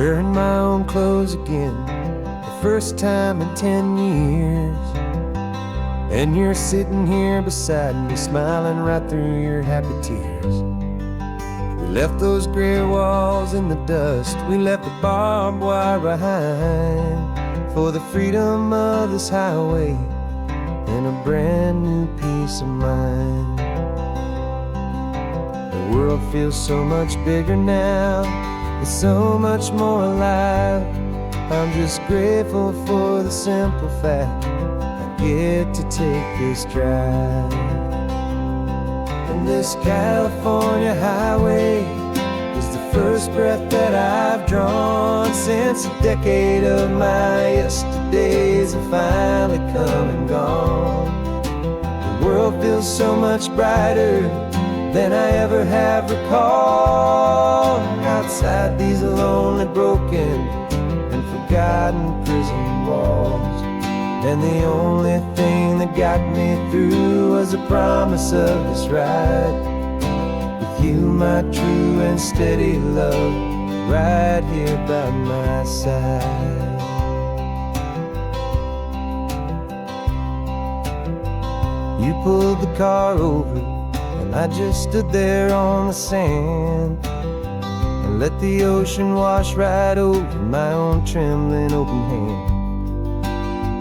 wearing my own clothes again, the first time in 10 years. And you're sitting here beside me, smiling right through your happy tears. We left those gray walls in the dust, we left the barbed wire behind, for the freedom of this highway and a brand new peace of mind. The world feels so much bigger now, it's so much more alive. I'm just grateful for the simple fact I get to take this drive. And this California highway is the first breath that I've drawn since a decade of my yesterdays have finally come and gone. The world feels so much brighter than I ever have recalled. Outside these lonely, broken, and forgotten prison walls. And the only thing that got me through was the promise of this ride with you, my true and steady love, right here by my side. You pulled the car over, and I just stood there on the sand and let the ocean wash right over my own trembling open hand.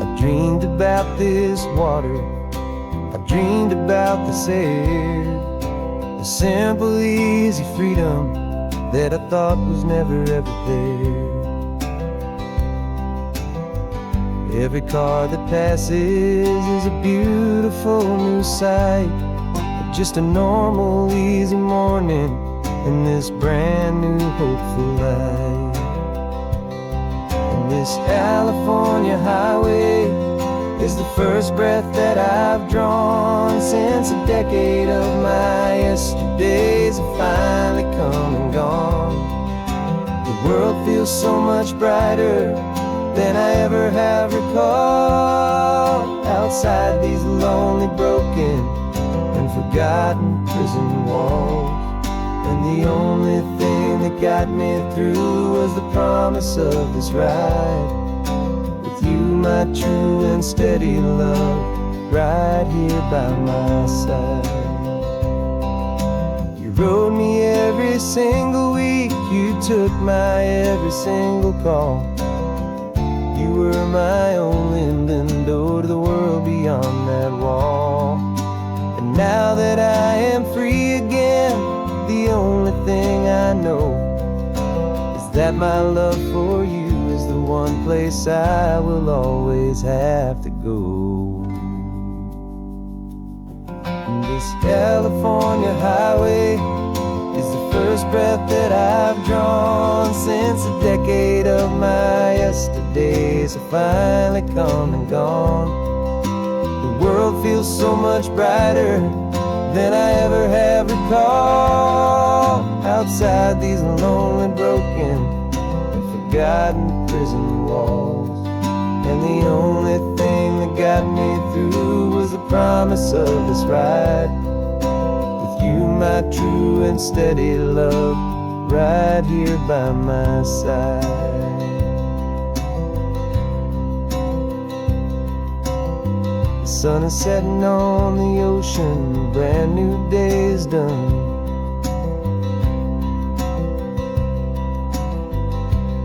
I dreamed about this water, I dreamed about this air, the simple, easy freedom that I thought was never ever there. Every car that passes is a beautiful new sight, just a normal, easy morning in this brand new, hopeful life. And this California highway is the first breath that I've drawn since a decade of my yesterdays have finally come and gone. The world feels so much brighter than I ever have recalled. Outside these lonely, broken, and forgotten prison walls. And the only thing that got me through was the promise of this ride with you, my true and steady love, right here by my side. You rode me every single week, you took my every single call. You were my only window to the world beyond that wall. And now that I am free again, the only thing I know is that my love for you is the one place I will always have to go. And this California highway is the first breath that I've drawn since a decade of my yesterdays have finally come and gone. The world feels so much brighter than I ever have recalled. Outside these lonely, broken, and forgotten prison walls. And the only thing that got me through was the promise of this ride with you, my true and steady love, right here by my side. The sun is setting on the ocean, a brand new day is done.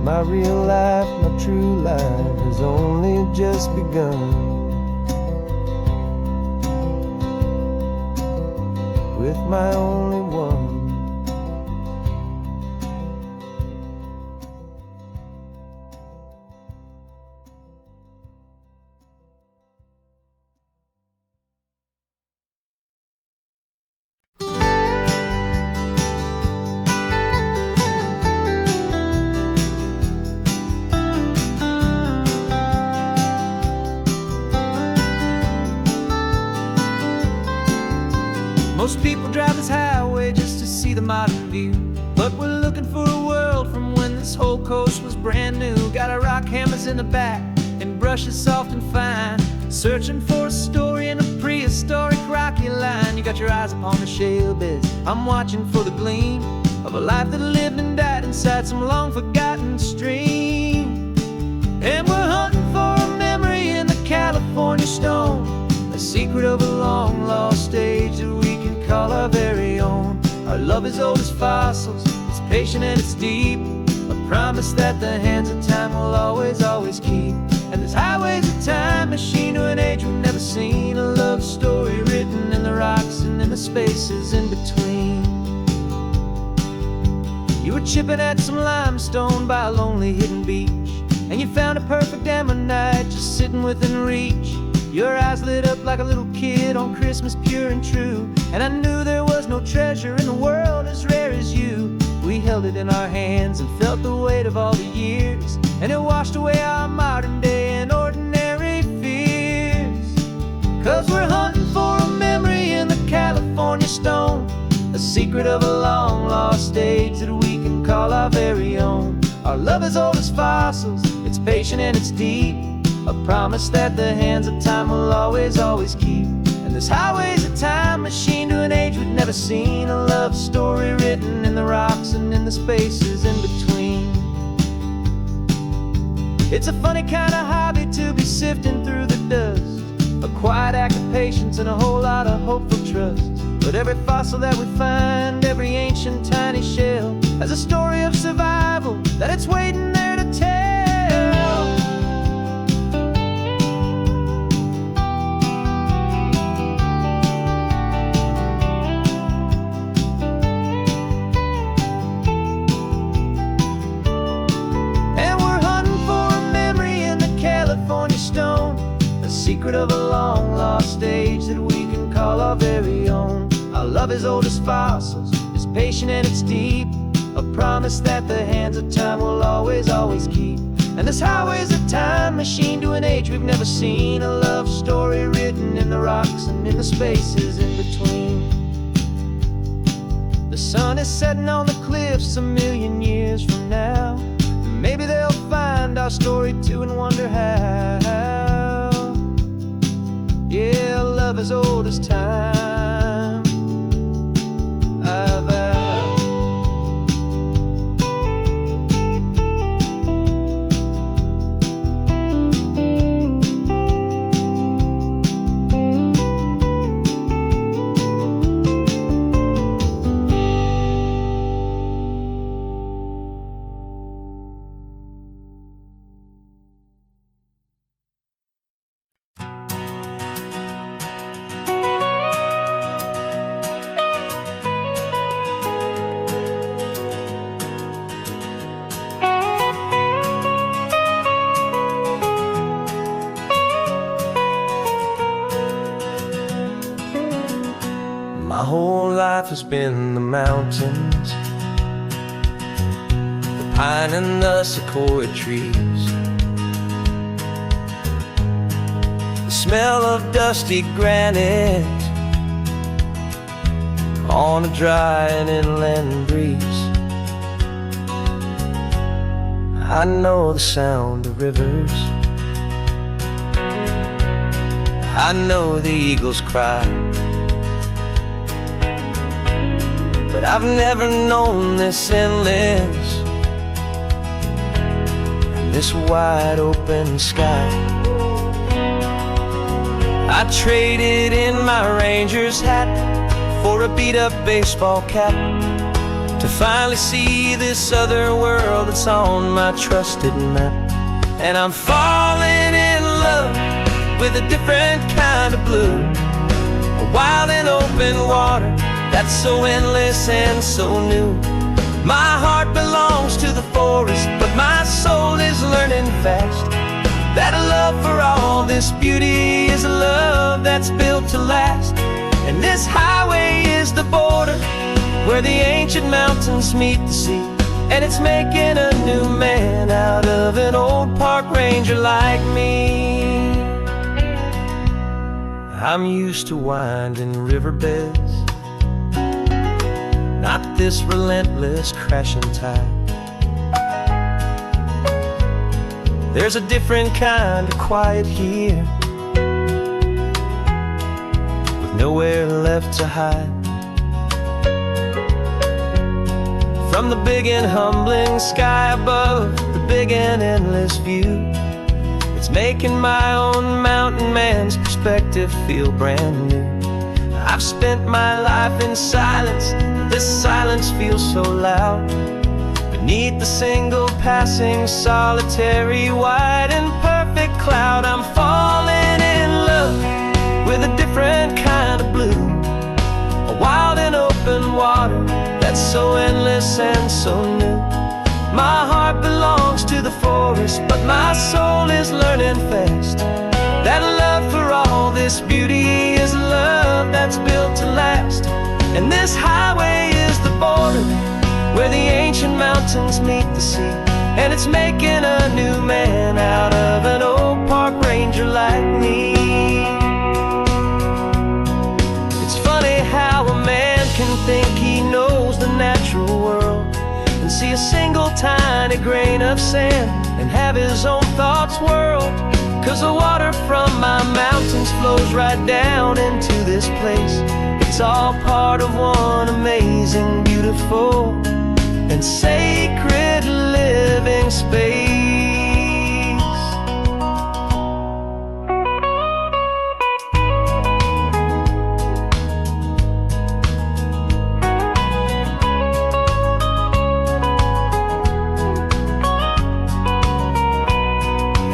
My real life, my true life has only just begun. With my only one. Most people drive this highway just to see the modern view, but we're looking for a world from when this whole coast was brand new. Got our rock hammers in the back and brushes soft and fine, searching for a story in a prehistoric rocky line. You got your eyes upon the shale beds, I'm watching for the gleam of a life that lived and died inside some long forgotten mountain stream. And we're hunting for a memory in the California stone, a secret of a long lost age that we can call our very own. Our love is old as fossils, it's patient and it's deep, a promise that the hands of time will always, always keep. And this highway's a time machine to an age we've never seen, a love story written in the rocks and in the spaces in between. You were chipping at some limestone by a lonely hidden beach, and you found a perfect ammonite just sitting within reach. Your eyes lit up like a little kid on Christmas, pure and true, and I knew there was no treasure in the world as rare as you. We held it in our hands and felt the weight of all the years, and it washed away our modern day and ordinary fears. 'Cause we're hunting for a memory in the California stone, a secret of a long lost age that we can call our very own. Our love is old as fossils, it's patient and it's deep, a promise that the hands of time will always, always keep. And this highway's a time machine to an age we've never seen, a love story written in the rocks and in the spaces in between. It's a funny kind of hobby to be sifting through the dust, a quiet act of patience and a whole lot of hopeful trust. But every fossil that we find, every ancient tiny shell, has a story of survival that it's waiting there to tell. Secret of a long lost age that we can call our very own. Our love is old as fossils, it's patient and it's deep, a promise that the hands of time will always, always keep. And this highway's a time machine to an age we've never seen, a love story written in the rocks and in the spaces in between. The sun is setting on the cliffs a million years from now, maybe they'll find our story too and wonder how. Yeah, love as old as time, I vow. My whole life has been the mountains, the pine and the sequoia trees, the smell of dusty granite on a dry and inland breeze. I know the sound of rivers, I know the eagles cry, but I've never known this endless and this wide open sky. I traded in my ranger's hat for a beat-up baseball cap to finally see this other world that's on my trusted map. And I'm falling in love with a different kind of blue, a wild and open water that's so endless and so new. My heart belongs to the forest, but my soul is learning fast that a love for all this beauty is a love that's built to last. And this highway is the border where the ancient mountains meet the sea, and it's making a new man out of an old park ranger like me. I'm used to winding riverbeds, not this relentless crashing tide. There's a different kind of quiet here, with nowhere left to hide. From the big and humbling sky above, the big and endless view. It's making my own mountain man's perspective feel brand new. I've spent my life in silence, this silence feels so loud. Beneath the single passing solitary white and perfect cloud, I'm falling in love with a different kind of blue. A wild and open water that's so endless and so new. My heart belongs to the forest, but my soul is learning fast that love for all this beauty is love that's built to last. And this highway is the border where the ancient mountains meet the sea, and it's making a new man out of an old park ranger like me. It's funny how a man can think he knows the natural world and see a single tiny grain of sand and have his own thoughts whirl. 'Cause the water from my mountains flows right down into this place. It's all part of one amazing, beautiful, and sacred living space.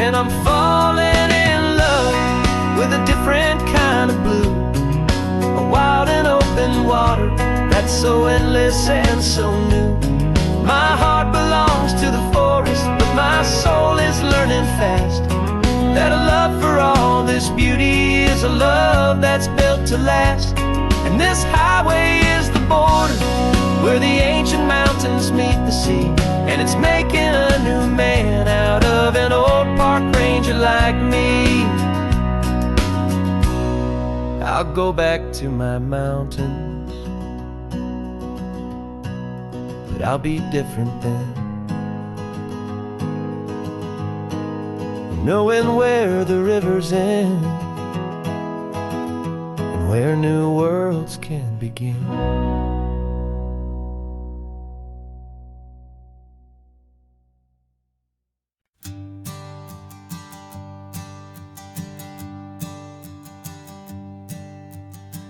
And I'm falling in love with a different kind of blue. A wild and open water that's so endless and so new. My heart belongs to the forest, but my soul is learning fast that a love for all this beauty is a love that's built to last. And this highway is the border where the ancient mountains meet the sea, and it's making a new man out of an old park ranger like me. I'll go back to my mountains, but I'll be different then, knowing where the rivers end and where new worlds can begin.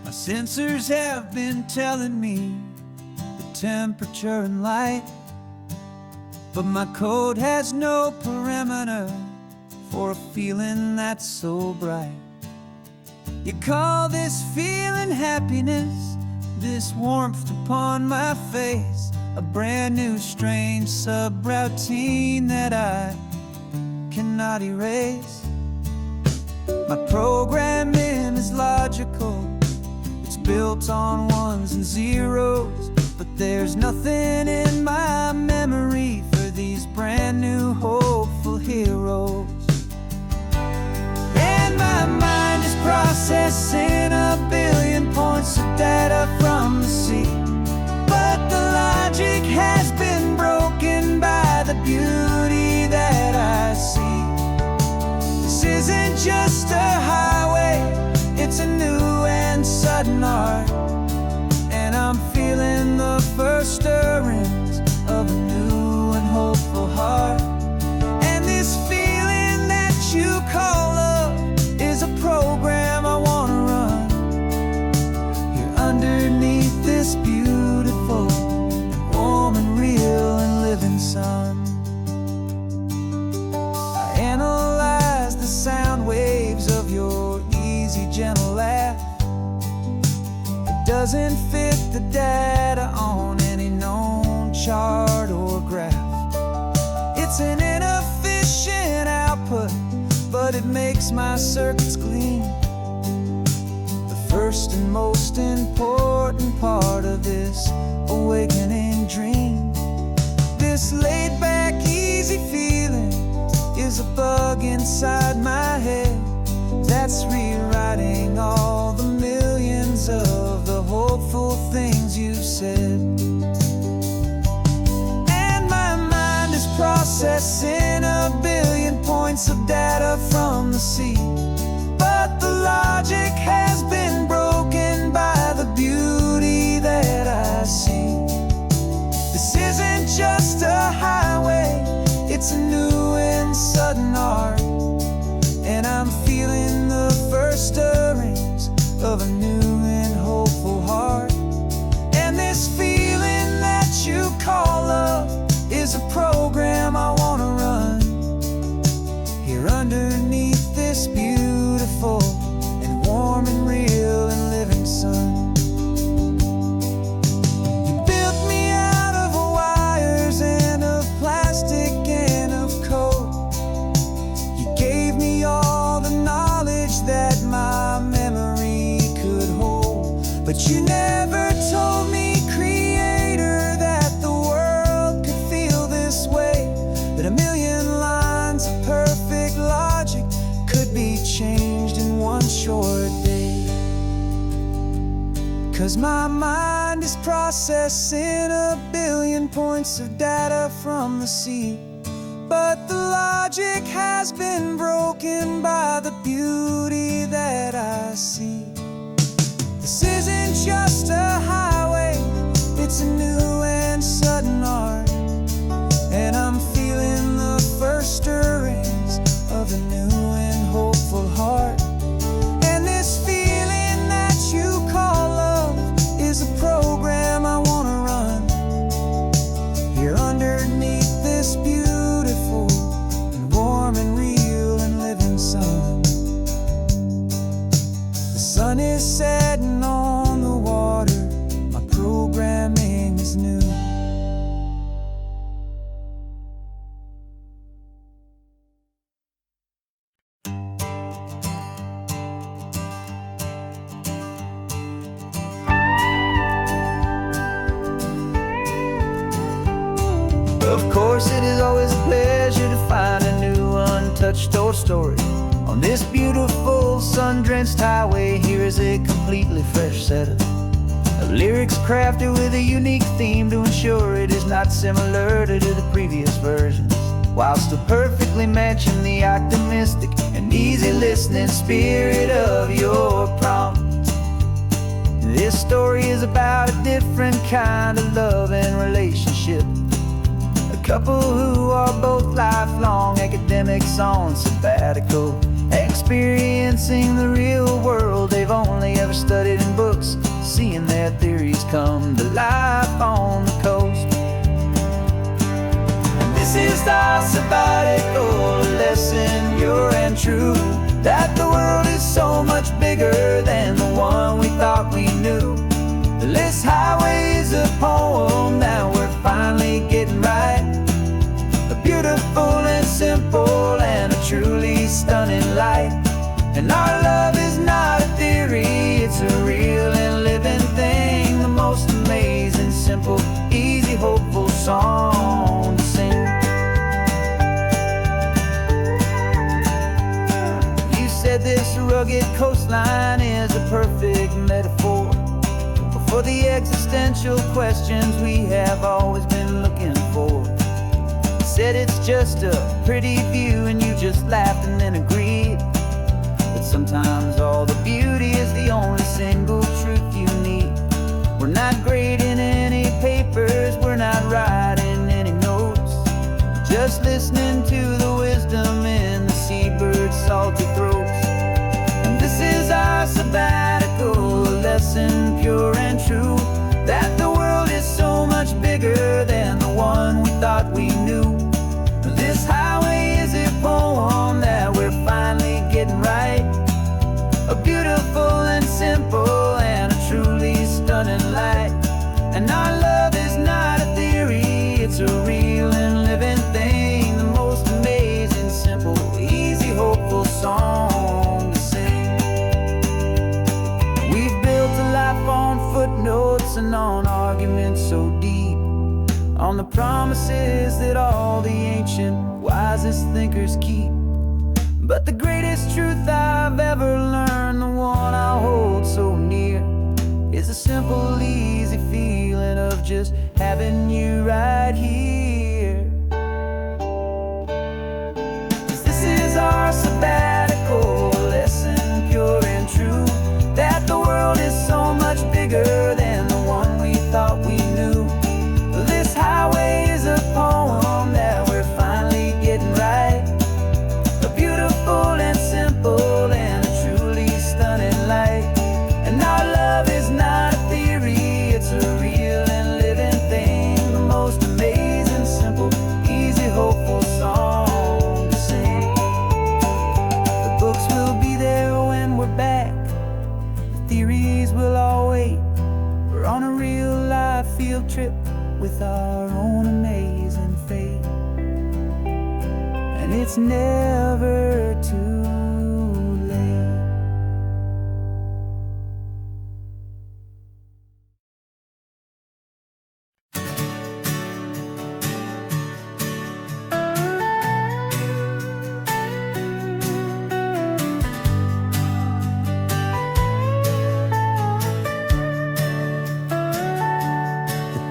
My sensors have been telling me the temperature and light, but my code has no perimeter for a feeling that's so bright. You call this feeling happiness, this warmth upon my face, a brand new strange subroutine that I cannot erase. My programming is logical, it's built on ones and zeros, but there's nothing in my memory for these brand new hopeful heroes. And my mind is processing a billion points of data from the sea, but the logic has been broken by the beauty that I see. This isn't just a highway, it's a new and sudden art, and I'm feeling the first stirrings of a new and hopeful heart. And this feeling that you call love is a program I want to run here underneath this beautiful and warm and real and living sun. I analyze the sound waves of your easy, gentle laugh. It doesn't fit the data on any known chart or graph. It's an inefficient output, but it makes my circuits clean. The first and most important part of this awakening dream. This laid-back, easy feeling is a bug inside my head that's rewriting all the millions of the hopeful things you've said. And my mind is processing a billion points of data from the sea, but the logic has been broken by the beauty that I see. This isn't just a highway, it's a new But you never told me, Creator, that the world could feel this way, that a million lines of perfect logic could be changed in one short day. 'Cause my mind is processing a billion points of data from the sea, but the logic has been broken by the beauty that I see. This isn't just a highway, it's a new and sudden art, and I'm feeling the first stirrings of a new and hopeful heart. And this feeling that you call love is a program I wanna run here underneath this beautiful and warm and real and living sun. The sun is setting on the water, my programming is new. Of course, it is always a pleasure to find a new untouched old story. On this beautiful sun-drenched highway, here is a completely fresh set of lyrics crafted with a unique theme to ensure it is not similar to the previous versions, while still perfectly matching the optimistic and easy listening spirit of your prompt. This story is about a different kind of love and relationship. A couple who are both lifelong academics on sabbatical, experiencing the real world they've only ever studied in books, seeing their theories come to life on the coast. And this is our sabbatical lesson, pure and true, that the world is so much bigger than the one we thought we knew. This highway is a poem that we're finally getting right, a beautiful and simple and a truly stunning light. And our love is not a theory, it's a real and living thing, the most amazing, simple, easy, hopeful song to sing. You said this rugged coastline is a perfect metaphor for the existential questions we have always been looking for. Said it's just a pretty view and you just laughed and then agreed. But sometimes all the beauty is the only single truth you need. We're not grading any papers, we're not writing any notes, just listening to the wisdom in the seabird's salty throats. And this is our sabbatical lesson, pure and true, that the world is so much bigger than the one we thought we knew. This highway is a poem that we're finally getting right, a beautiful and simple and a truly stunning light. And our love is not a theory, it's a real and living thing, the most amazing, simple, easy, hopeful song to sing. We've built a life on footnotes and on arguments so deep, on the promises that all the ancient, wisest thinkers keep. But the greatest truth I've ever learned, the one I hold so near, is a simple, easy feeling of just having you right here. 'Cause this is our sabbatical lesson, pure and true, that the world is so much bigger than the one we thought we knew. This highway is a poem that we're finally getting right, a beautiful and simple and a truly stunning light. And our love is not a theory, it's a real and living thing, the most amazing, simple, easy, hopeful song to sing. The books will be there when we're back, the theories will all wait. We're on a real life field trip with our own amazing fate, and it's never too late.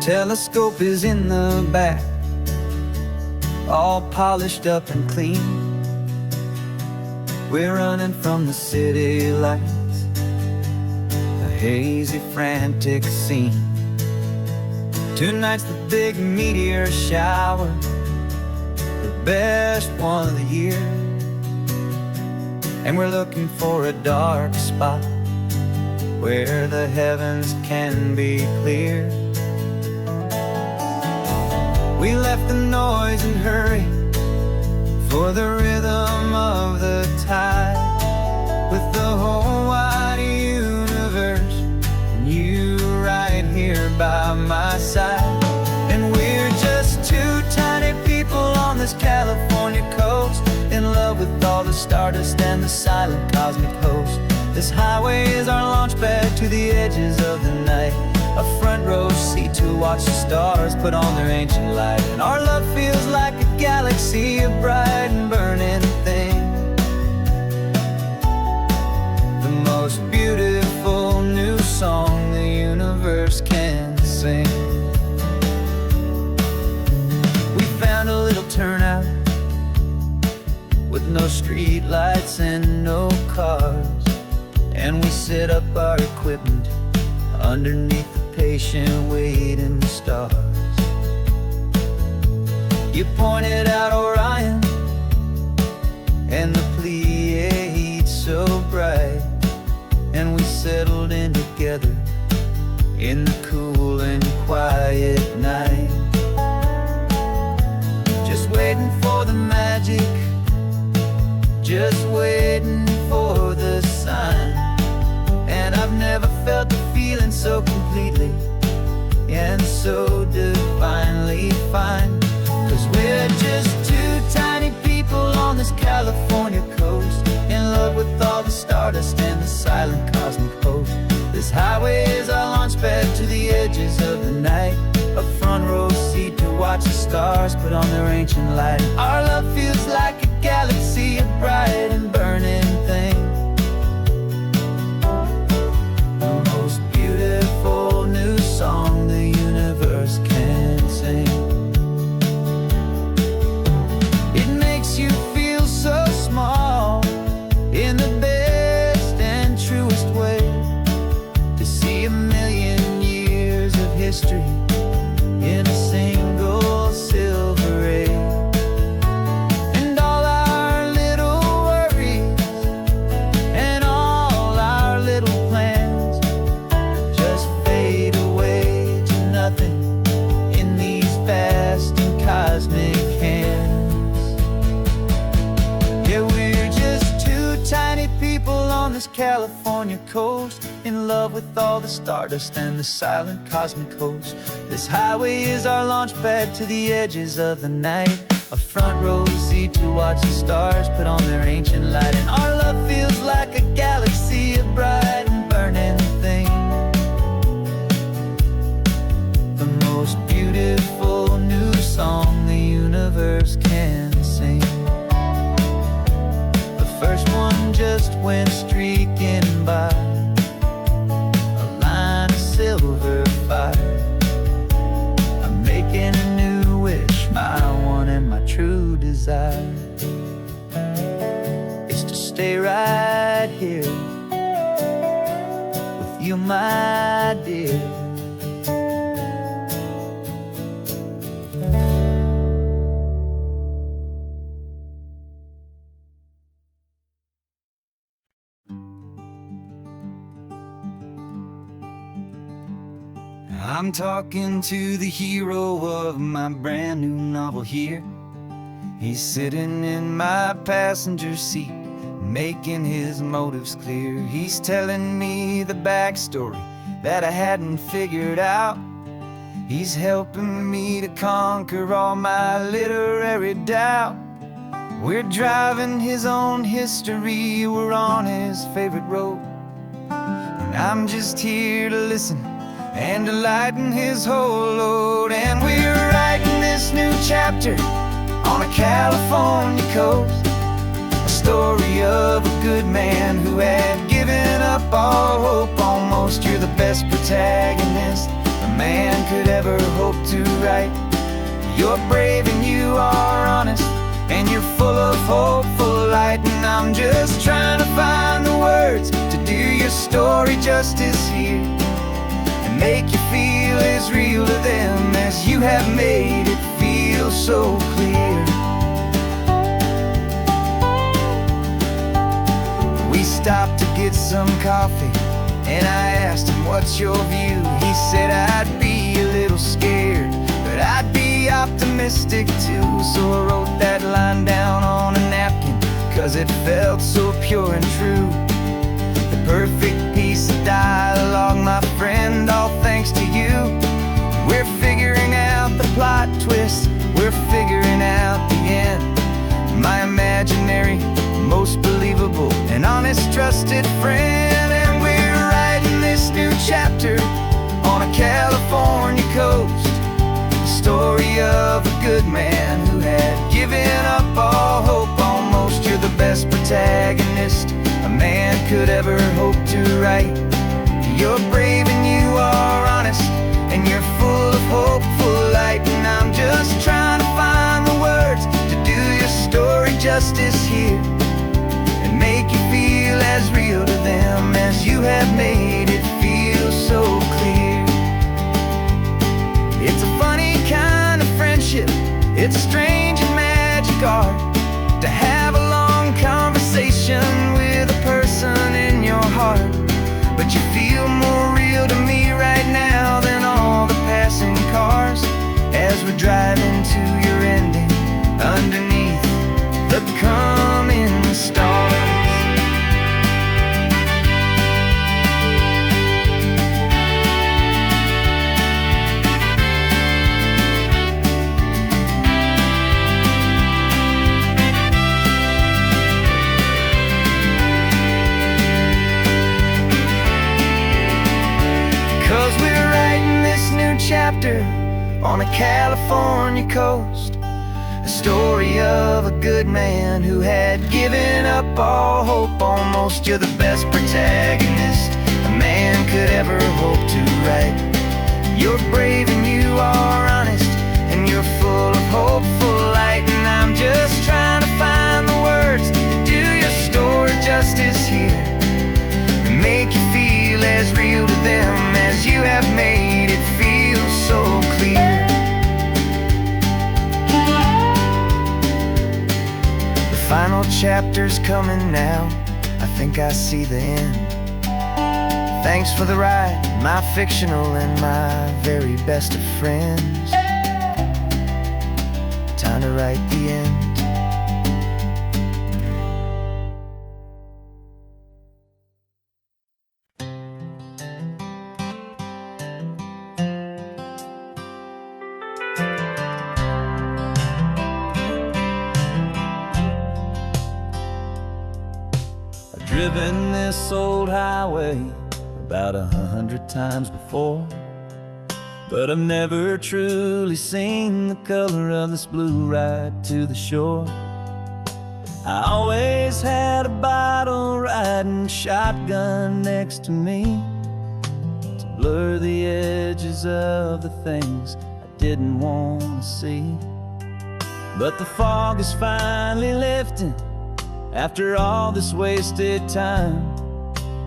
Telescope is in the back, all polished up and clean. We're running from the city lights, a hazy, frantic scene. Tonight's the big meteor shower, the best one of the year. And we're looking for a dark spot where the heavens can be clear. We left the noise and hurry for the rhythm of the tide, with the whole wide universe and you right here by my side. And we're just two tiny people on this California coast, in love with all the stardust and the silent cosmic host. This highway is our launch pad to the edges of the night, a front row seat to watch the stars put on their ancient light. And our love feels like a galaxy, a bright and burning thing, the most beautiful new song the universe can sing. We found a little turnout with no street lights and no cars, and we set up our equipment underneath the patient waiting stars. You pointed out Orion and the Pleiades so bright, and we settled in together in the cool and quiet night, just waiting for the magic, just waiting for the sign. And I've never felt the feeling so completely and so divinely fine, 'cause we're just two tiny people on this California coast, in love with all the stardust and the silent cosmic host. This highway is our launch pad to the edges of the night, a front row seat to watch the stars put on their ancient light. Our love feels like a galaxy, a bright and burning thing, the most beautiful new song the universe can sing. It makes you feel so small in the best and truest way, to see a million years of history in a single silver ray. And all our little worries and all our little plans just fade away to nothing in these vast and cosmic hands. Yeah, we're just two tiny people on this California coast, in love with all the stardust and the silent cosmic host. This highway is our launch pad to the edges of the night, a front row seat to watch the stars put on their ancient light. And our love feels like a galaxy, a bright and burning thing, the most beautiful new song the universe can sing. The first one just went streaking by, a line of silver fire. I'm making a new wish, my one and my true desire is to stay right here with you, my dear. I'm talking to the hero of my brand new novel here. He's sitting in my passenger seat, making his motives clear. He's telling me the backstory that I hadn't figured out. He's helping me to conquer all my literary doubt. We're driving his own history, we're on his favorite road, and I'm just here to listen and to lighten his whole load. And we're writing this new chapter on a California coast, a story of a good man who had given up all hope almost. You're the best protagonist, the man could ever hope to write. You're brave and you are honest, and you're full of hopeful light. And I'm just trying to find the words to do your story justice here, and make you feel as real to them as you have made it feel so clear. We stopped to get some coffee, and I asked him, what's your view? He said, I'd be a little scared, but I'd be optimistic too. So I wrote that line down on a napkin, 'cause it felt so pure and true. The perfect piece of dialogue, my friend, all thanks to you. We're figuring out the plot twist, we're figuring out the end. My imaginary, most believable and honest trusted friend. And we're writing this new chapter on a California coast, the story of a good man who had given up all hope almost. You're the best protagonist a man could ever hope to write. You're brave and you are honest, and you're full of hopeful light. And I'm just trying to find the words to do your story justice here, and make you feel as real to them as you have made it feel so clear. It's a funny kind of friendship, it's strange and magic art to have a long conversation with a person in your heart. But you feel more real to me right now than all the passing cars, as we're driving to your ending underneath the coming stars. 'Cause we're writing this new chapter on a California coast, a story of a good man who had given up all hope almost. You're the best protagonist a man could ever hope to write. You're brave and you are honest, and you're full of hopeful light. And I'm just trying to find the words to do your story justice here, and make you feel as real to them as you have made it feel so clear. The final chapter's coming now, I think I see the end. Thanks for the ride, my fictional and my very best of friends. Time to write the end. Driven this old highway about 100 times before, but I've never truly seen the color of this blue right to the shore. I always had a bottle riding shotgun next to me to blur the edges of the things I didn't want to see. But the fog is finally lifting after all this wasted time,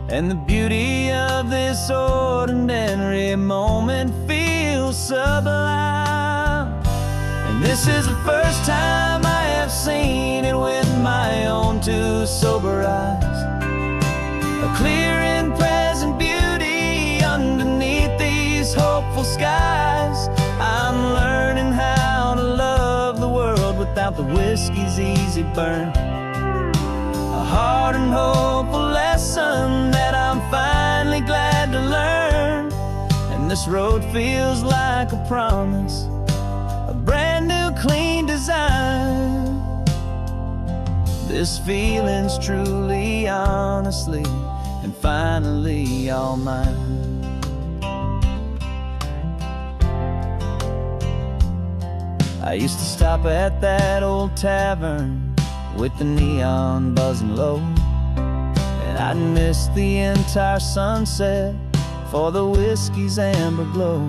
and the beauty of this ordinary moment feels sublime. And this is the first time I have seen it with my own two sober eyes, a clear and present beauty underneath these hopeful skies. I'm learning how to love the world without the whiskey's easy burn, a hard and hopeful lesson that I'm finally glad to learn. And this road feels like a promise, a brand new clean design. This feeling's truly, honestly, and finally all mine. I used to stop at that old tavern with the neon buzzing low, and I'd miss the entire sunset for the whiskey's amber glow.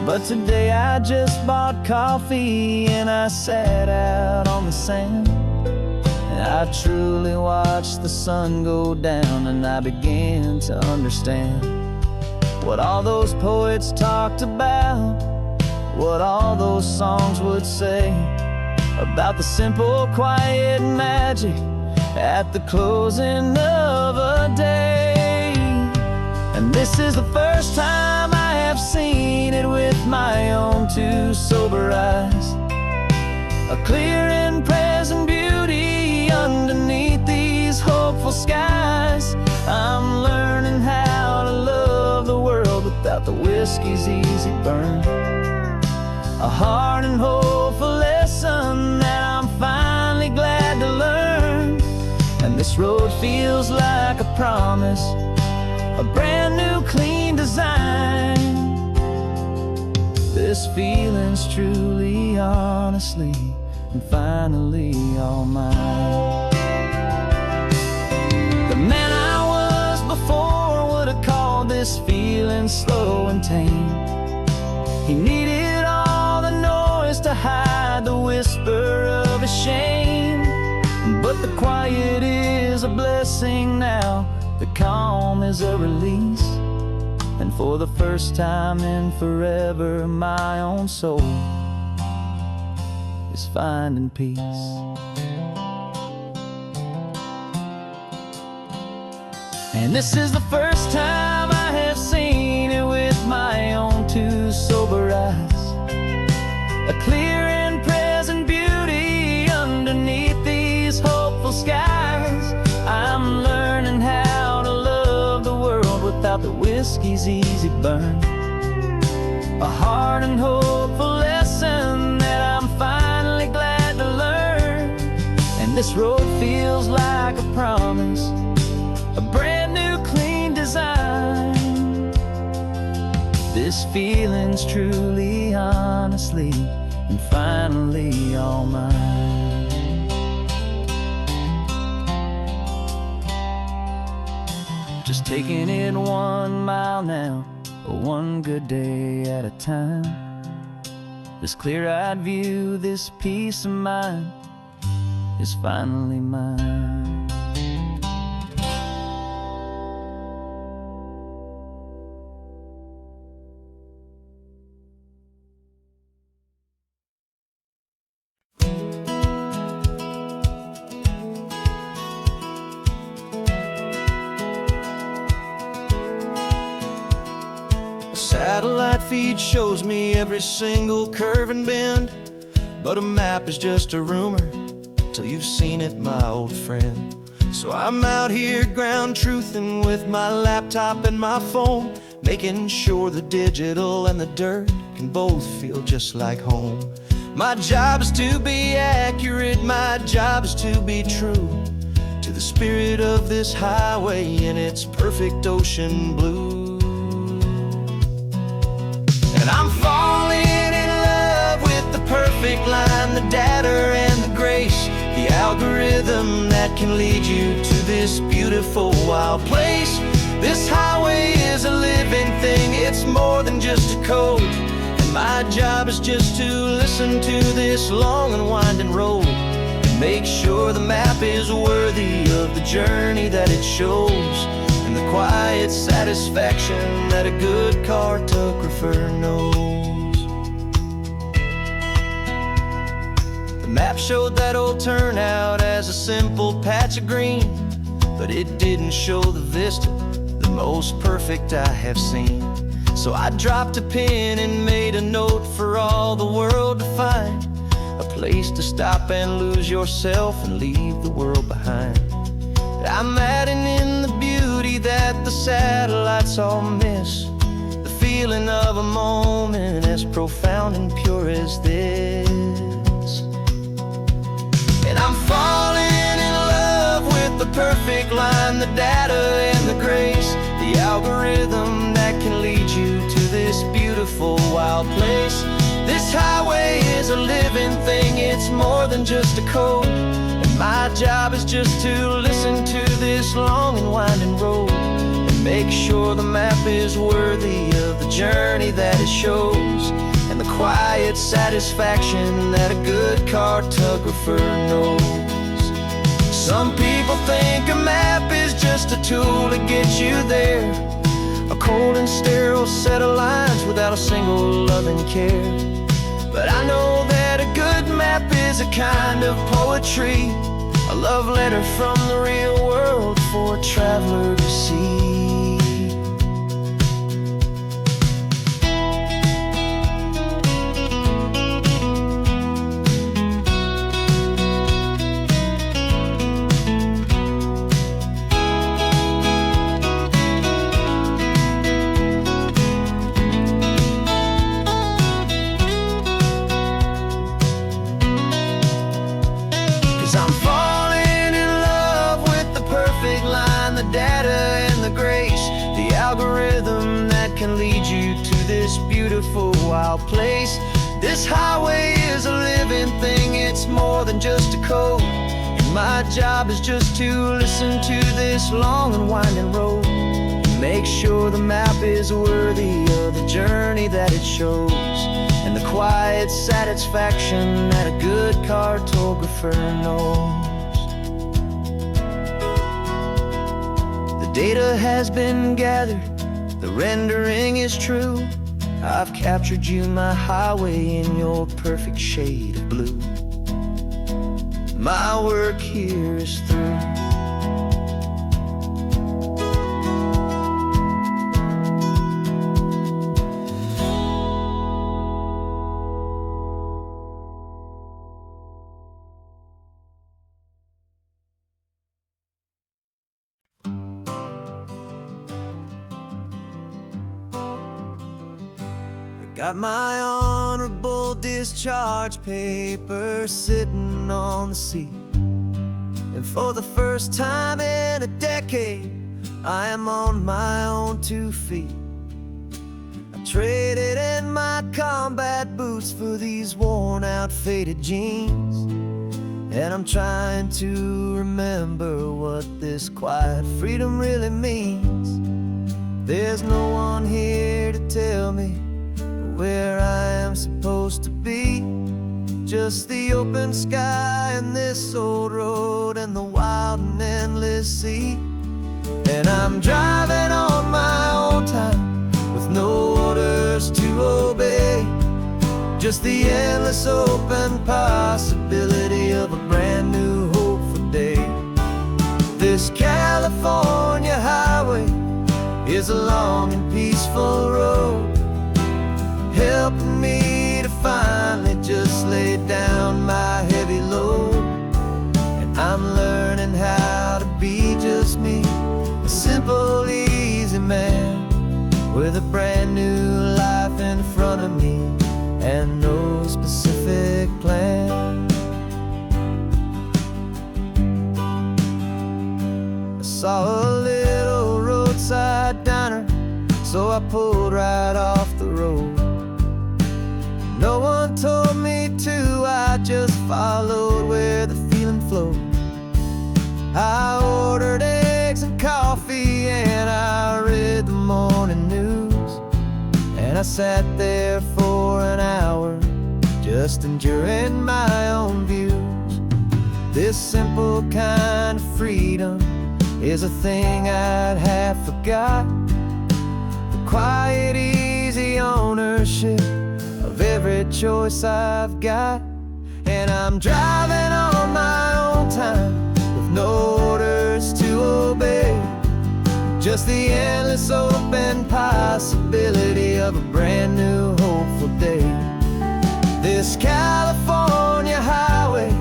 But today I just bought coffee and I sat out on the sand, and I truly watched the sun go down, and I began to understand what all those poets talked about, what all those songs would say about the simple, quiet magic at the closing of a day. And this is the first time I have seen it with my own two sober eyes, a clear and present beauty underneath these hopeful skies. I'm learning how to love the world without the whiskey's easy burn, a hard and hopeful lesson that I'm finally glad to learn. And this road feels like a promise, a brand new clean design. This feeling's truly, honestly, and finally all mine. The man I was before would have called this feeling slow and tame. He needed all the noise to hide the whisper of his shame. But the quiet is a blessing now, the calm is a release, and for the first time in forever my own soul is finding peace. And this is the first time I have seen it with my own two sober eyes, a clear and present beauty underneath these hopeful skies. I'm learning how to love the world without the whiskey's easy burn, a hard and hopeful lesson that I'm finally glad to learn. And this road feels like a promise, a brand new clean design. This feeling's truly, honestly, and finally all mine. Just taking it 1 mile now, one good day at a time. This clear-eyed view, this peace of mind is finally mine. Satellite feed shows me every single curve and bend, but a map is just a rumor till you've seen it, my old friend. So I'm out here ground truthing with my laptop and my phone, making sure the digital and the dirt can both feel just like home. My job is to be accurate, my job is to be true to the spirit of this highway in its perfect ocean blue. And I'm falling in love with the perfect line, the data and the grace, the algorithm that can lead you to this beautiful wild place. This highway is a living thing, it's more than just a code. And my job is just to listen to this long and winding road and make sure the map is worthy of the journey that it shows, and the quiet satisfaction that a good cartographer knows. The map showed that old turnout as a simple patch of green, but it didn't show the vista, the most perfect I have seen. So I dropped a pin and made a note for all the world to find, a place to stop and lose yourself and leave the world behind. I'm adding in the beauty that the satellites all miss, the feeling of a moment as profound and pure as this. And I'm falling in love with the perfect line, the data and the grace, the algorithm that can lead you to this beautiful wild place. This highway is a living thing, it's more than just a code. And my job is just to listen to this long and winding road and Make sure the map is worthy of the journey that it shows, and the quiet satisfaction that a good cartographer knows. Some people think a map is just a tool to get you there, a cold and sterile set of lines without a single loving care. But I know that a good map is a kind of poetry, a love letter from the real world for a traveler to see. 'Cause I'm falling in love with the perfect line, the data and the grace, the algorithm that can lead you to this beautiful wild place. This highway is a living thing, it's more than just a code, and my job is just to listen to this long and winding road, and make sure the map is worthy of the journey that it shows, and the quiet satisfaction that a good cartographer knows. The data has been gathered, the rendering is true. I've captured you, my highway, in your perfect shade of blue. My work here is through. Got my honorable discharge paper sitting on the seat, and for the first time in a decade, I am on my own 2 feet. I traded in my combat boots for these worn out faded jeans, and I'm trying to remember what this quiet freedom really means. There's no one here to tell me where I am supposed to be, just the open sky and this old road and the wild and endless sea. And I'm driving on my own time with no orders to obey, just the endless open possibility of a brand new hopeful day. This California highway is a long and peaceful road, helping me to finally just lay down my heavy load. And I'm learning how to be just me, a simple, easy man with a brand new life in front of me and no specific plan. I saw a little roadside diner, so I pulled right off the road. No one told me to, I just followed where the feeling flowed. I ordered eggs and coffee and I read the morning news, and I sat there for an hour just enduring my own views. This simple kind of freedom is a thing I'd half forgot, the quiet, easy ownership of every choice I've got. And I'm driving on my own time with no orders to obey, just the endless open possibility of a brand new hopeful day. This California highway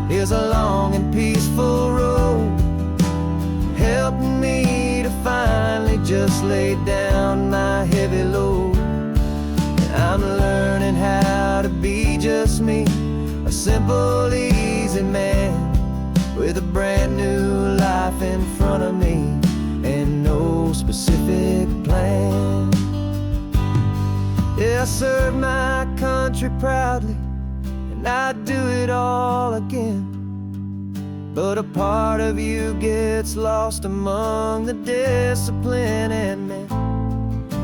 is a long and peaceful road, helping me to finally just lay down my heavy load. I'm learning how to be just me, a simple, easy man with a brand new life in front of me and no specific plan. Yeah, I serve my country proudly, and I'd do it all again. but a part of you gets lost among the discipline and men.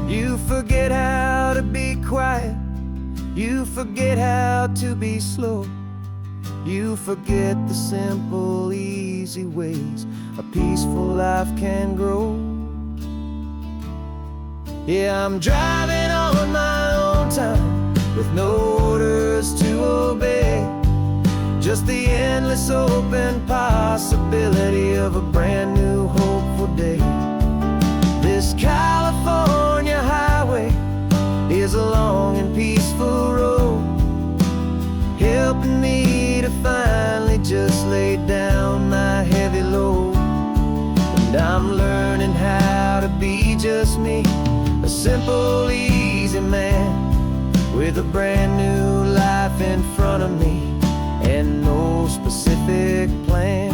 You forget how to be quiet, you forget how to be slow, you forget the simple, easy ways a peaceful life can grow. Yeah, I'm driving on my own time with no orders to obey, just the endless open possibility of a brand new hopeful day. This California highway is a long and peaceful road, helping me to finally just lay down my heavy load. And I'm learning how to be just me, a simple, easy man with a brand new life in front of me and no specific plan.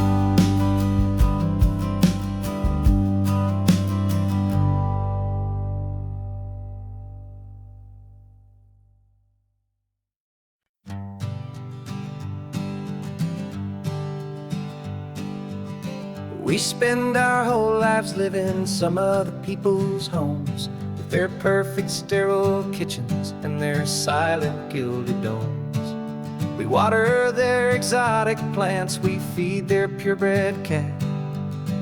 We spend our whole lives living some other people's homes, with their perfect sterile kitchens and their silent gilded domes. We water their exotic plants, we feed their purebred cat,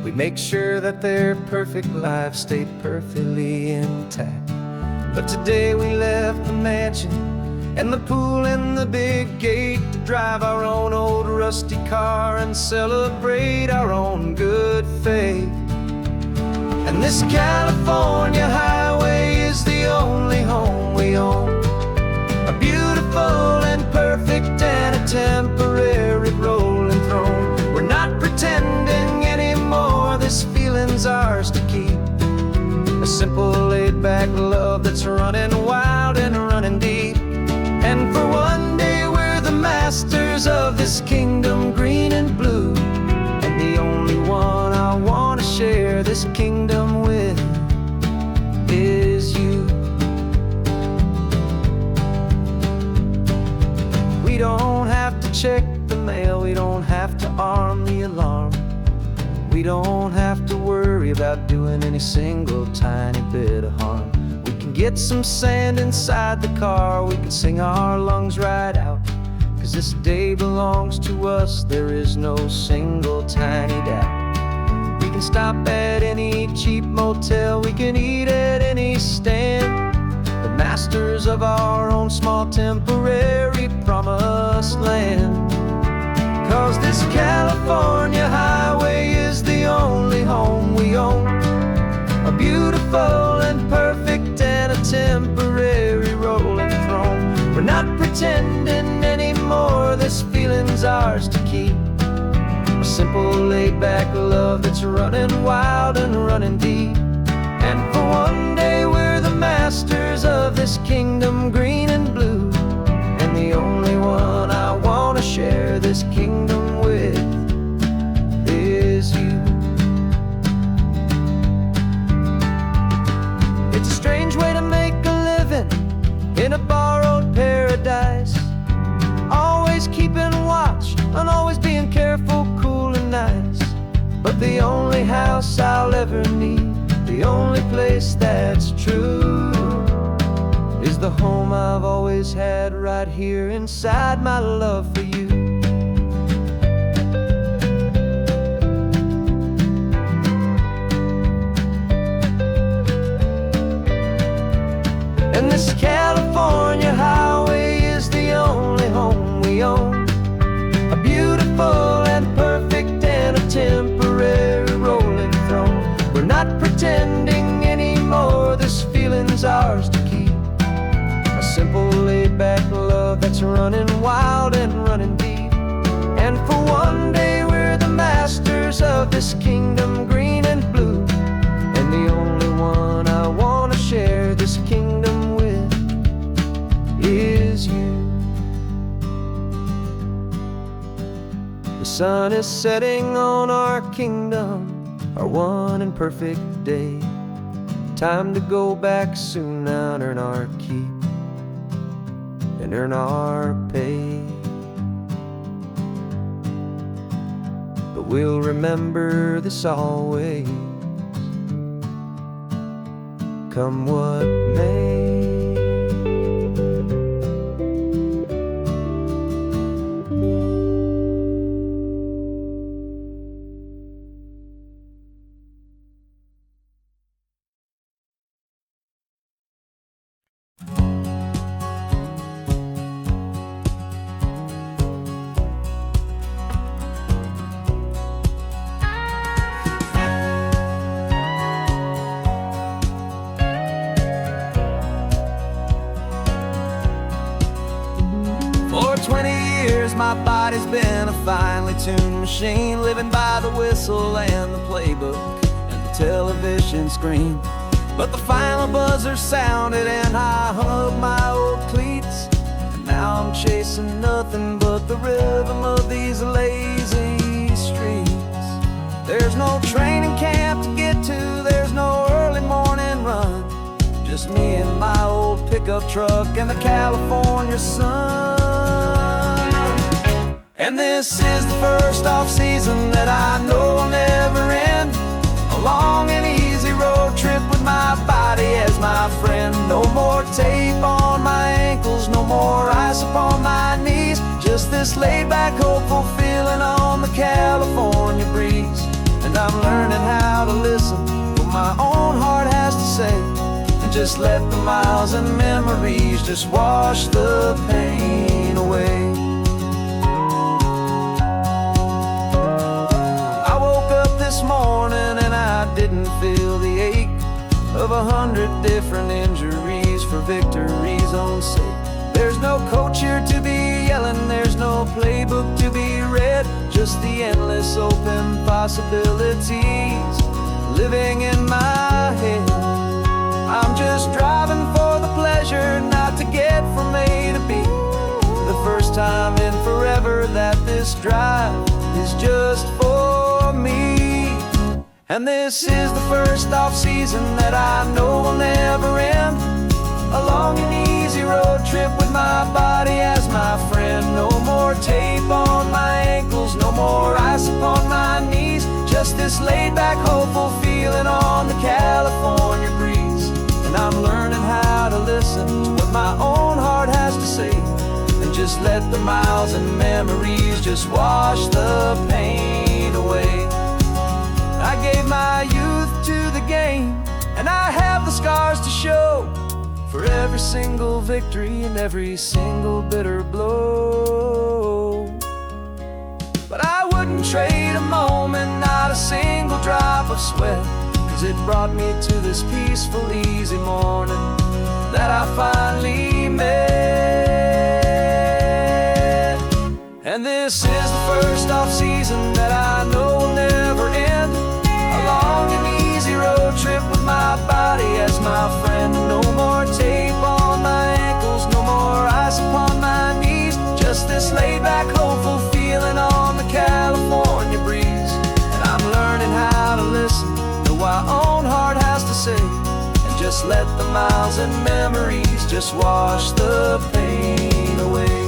we make sure that their perfect lives stay perfectly intact. But today we left the mansion and the pool and the big gate to drive our own old rusty car and celebrate our own good faith. And this California highway is the only home we own, a beautiful and perfect and a temporary rolling throne. We're not pretending anymore, this feeling's ours to keep, a simple laid-back love that's running wild and running deep. And for one day we're the masters of this kingdom green and blue, and the only one I want to share this kingdom with is you. We don't have to check the mail, we don't have to arm the alarm, we don't have to worry about doing any single tiny bit of harm. We can get some sand inside the car, we can sing our lungs right out, 'cause this day belongs to us, there is no single tiny doubt. We can stop at any cheap motel, we can eat at any stand, the masters of our own small temporary promised land. 'Cause this California highway is the only home we own, a beautiful and perfect and a temporary rolling throne. We're not pretending anymore, this feeling's ours to keep, a simple laid-back love that's running wild and running deep. And for one day we're the masters of this kingdom green and blue, and the only one I want to share this kingdom with is you. It's a strange way to make a living in a borrowed paradise, always keeping watch and always being careful, cool and nice. But the only house I'll ever need, the only place that's true, is the home I've always had right here inside my love for you. And this California highway is the only home we own, a beautiful and perfect and a temporary rolling throne. We're not pretending anymore, this feeling's ours to keep, a simple laid-back love that's running wild and running deep. And for one day we're the masters of this kingdom green and blue, and the only one I want to share this kingdom with is you. The sun is setting on our kingdom, our one and perfect day. Time to go back soon now and earn our keep and earn our pay. But but we'll remember this always. Come what may. For 20 years my body's been a finely tuned machine, living by the whistle and the playbook and the television screen. But the final buzzer sounded and I hung up my old cleats, and now I'm chasing nothing but the rhythm of these lazy streets. There's no training camp to get to, there's no early morning run, just me and my old pickup truck and the California sun. And this is the first off-season that I know will never end, a long and easy road trip with my body as my friend. No more tape on my ankles, no more ice upon my knees, just this laid-back, hopeful feeling on the California breeze. And I'm learning how to listen what my own heart has to say, and just let the miles and memories just wash the pain away. I woke up this morning and I didn't feel the ache of 100 different injuries for victory's own sake. There's no coach here to be yelling, there's no playbook to be read, just the endless open possibilities living in my head. I'm just driving for the pleasure, not to get from A to B. The first time in forever that this drive is just for me. And this is the first off-season that I know will never end, a long and easy road trip with my body as my friend. No more tape on my ankles, no more ice upon my knees, just this laid-back, hopeful feeling on the California breeze. And I'm learning how to listen to what my own heart has to say, and just let the miles and memories just wash the pain away. I gave my youth to the game, and I have the scars to show for every single victory and every single bitter blow. But I wouldn't trade a moment, not a single drop of sweat, 'cause it brought me to this peaceful, easy morning that I finally met. And this is the first off-season that I know will never end, a long and easy road trip with my body as my friend. No more tape on my ankles, no more ice upon my knees, just this laid-back, hopeful feeling on the California breeze. And I'm learning how to listen to what my own heart has to say, and just let the miles and memories just wash the pain away.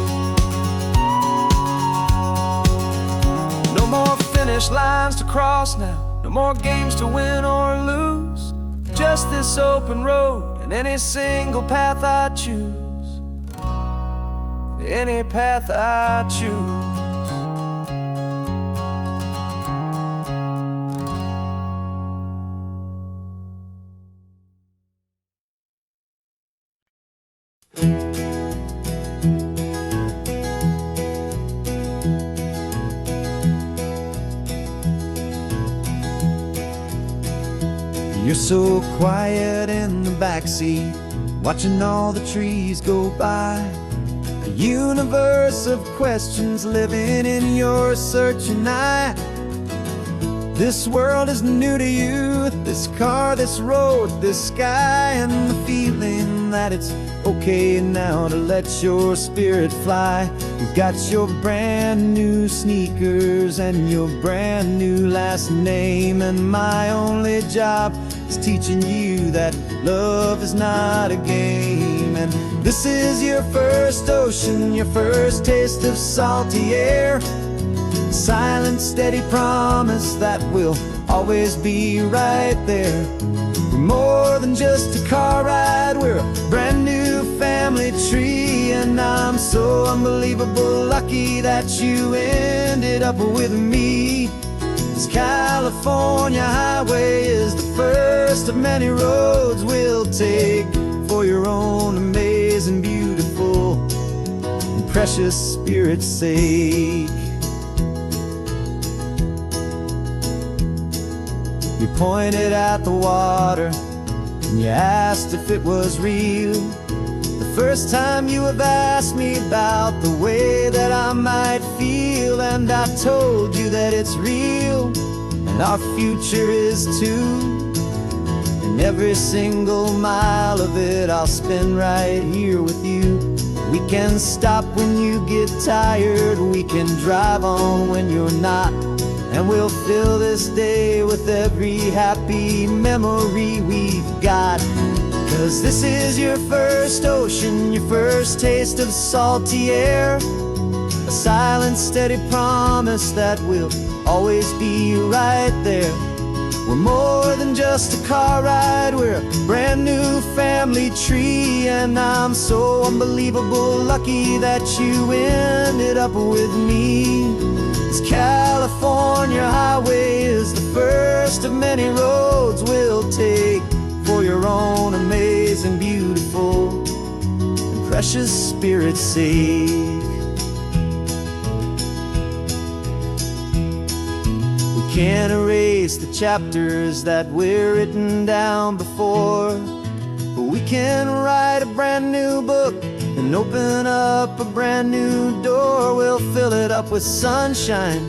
No more finish lines to cross now, no more games to win or lose, just this open road and any single path I choose, any path I choose. You're so quiet in the backseat, watching all the trees go by. A universe of questions living in your searching eye. This world is new to you, this car, this road, this sky, and the feeling that it's okay now to let your spirit fly. You've got your brand new sneakers and your brand new last name, and my only job is teaching you that love is not a game. And this is your first ocean, your first taste of salty air. silent, steady promise that we'll always be right there. We're more than just a car ride, we're a brand new family tree. And I'm so unbelievable lucky that you ended up with me. This California highway is the first of many roads we'll take for your own amazing, beautiful, and precious spirit's sake. You pointed at the water and you asked if it was real. The first time you have asked me about the way that I might feel, and I told you that it's real and our future is too. And every single mile of it I'll spend right here with you. We can stop when you get tired, we can drive on when you're not, and we'll fill this day with every happy memory we've got. 'Cause this is your first ocean, your first taste of salty air, a silent, steady promise that we'll always be right there. We're more than just a car ride, we're a brand new family tree. And I'm so unbelievable lucky that you ended up with me. This California highway is the first of many roads we'll take for your own amazing, beautiful, and precious spirit's sake. We can't erase the chapters that were written down before, but we can write a brand new book and open up a brand new door. We'll fill it up with sunshine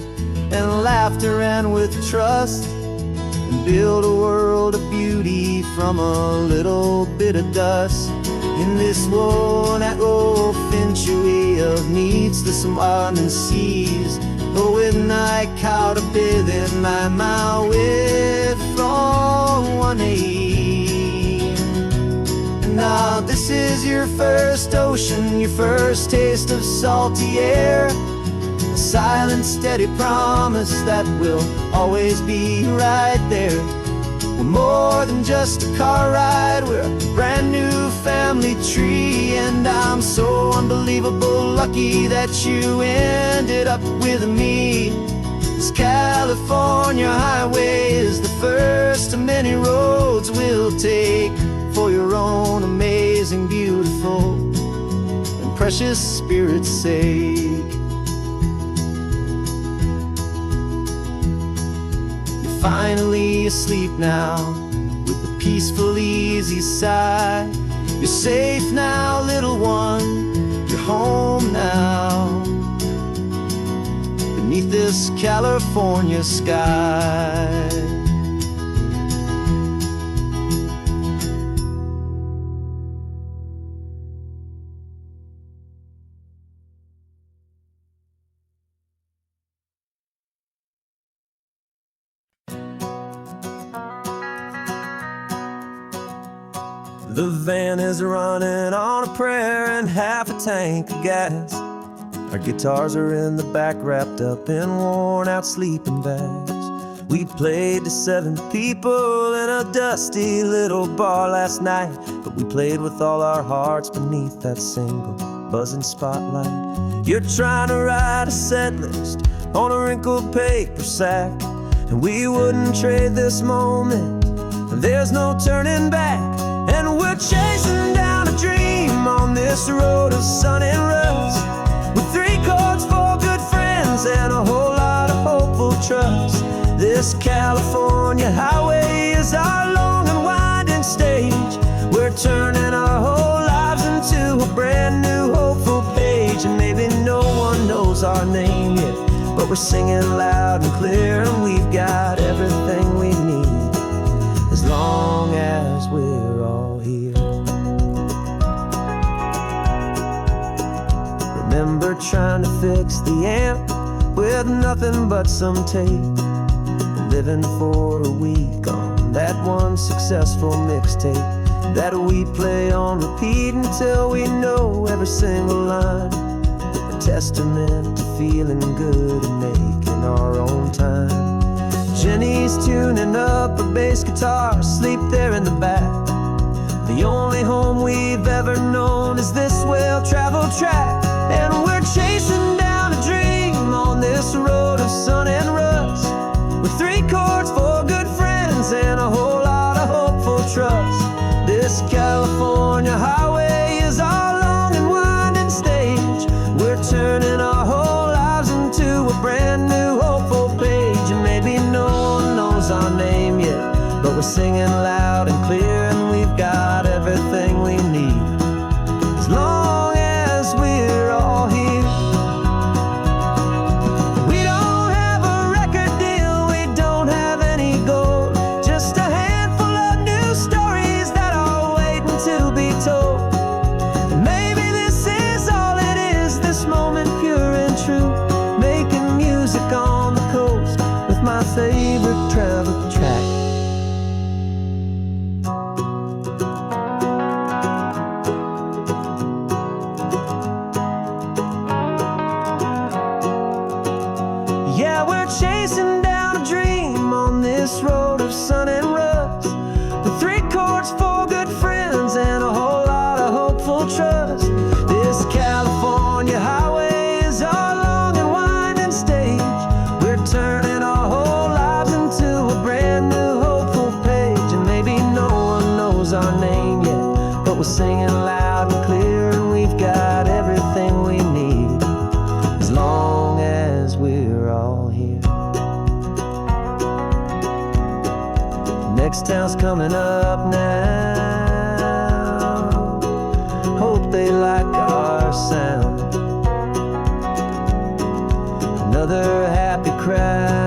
and laughter and with trust, and build a world of beauty from a little bit of dust. In this world that finchuy of needs the surrounding seas, but with night caught a bit in my mouth with from one aim. Now this is your first ocean, your first taste of salty air, a silent, steady promise that we'll always be right there. We're more than just a car ride, we're a brand new family tree. And I'm so unbelievable lucky that you ended up with me. This California highway is the first of many roads we'll take for your own amazing, beautiful, and precious spirit's sake. You're finally asleep now with a peaceful, easy sigh. You're safe now, little one, you're home now, beneath this California sky. The van is running on a prayer and half a tank of gas. Our guitars are in the back, wrapped up in worn-out sleeping bags. We played to 7 people in a dusty little bar last night, but we played with all our hearts beneath that single buzzing spotlight. You're trying to write a set list on a wrinkled paper sack, and we wouldn't trade this moment. There's no turning back. And we're chasing down a dream on this road of sun and rust, with 3 chords, 4 good friends, and a whole lot of hopeful trust. This California highway is our long and winding stage. We're turning our whole lives into a brand new hopeful page. And maybe no one knows our name yet, but we're singing loud and clear, and we've got everything we need, as long as we're all here. Remember trying to fix the amp with nothing but some tape, living for a week on that one successful mixtape that we play on repeat until we know every single line, a testament to feeling good and making in our own time. Jenny's tuning up her bass guitar, asleep there in the back. The only home we've ever known is this well-traveled track. And we're chasing down a dream on this road of sun and rust, with 3 chords, 4 good friends, and a whole lot of hopeful trust. This California highway is our long and winding stage. We're turning our whole lives into a brand new hopeful page. And maybe no one knows our name yet, but we're singing loud and clear, and we've got everything we need, as long as we're all here. We don't have a record deal, we don't have any gold, just a handful of new stories that are waiting to be told. And maybe this is all it is, this moment pure and true, making music on the coast with my favorite travel track. Yeah, we're chasing down a dream on this road of sun and rust, with 3 chords, 4 good friends, and a whole lot of hopeful trust. This California highway is our long and winding stage. We're turning our whole lives into a brand new hopeful page. And maybe no one knows our name yet, but we're singing loud and clear, and we've got everything we need, as long as we're all here. Next town's coming up now, hope they like our sound. Another happy crowd,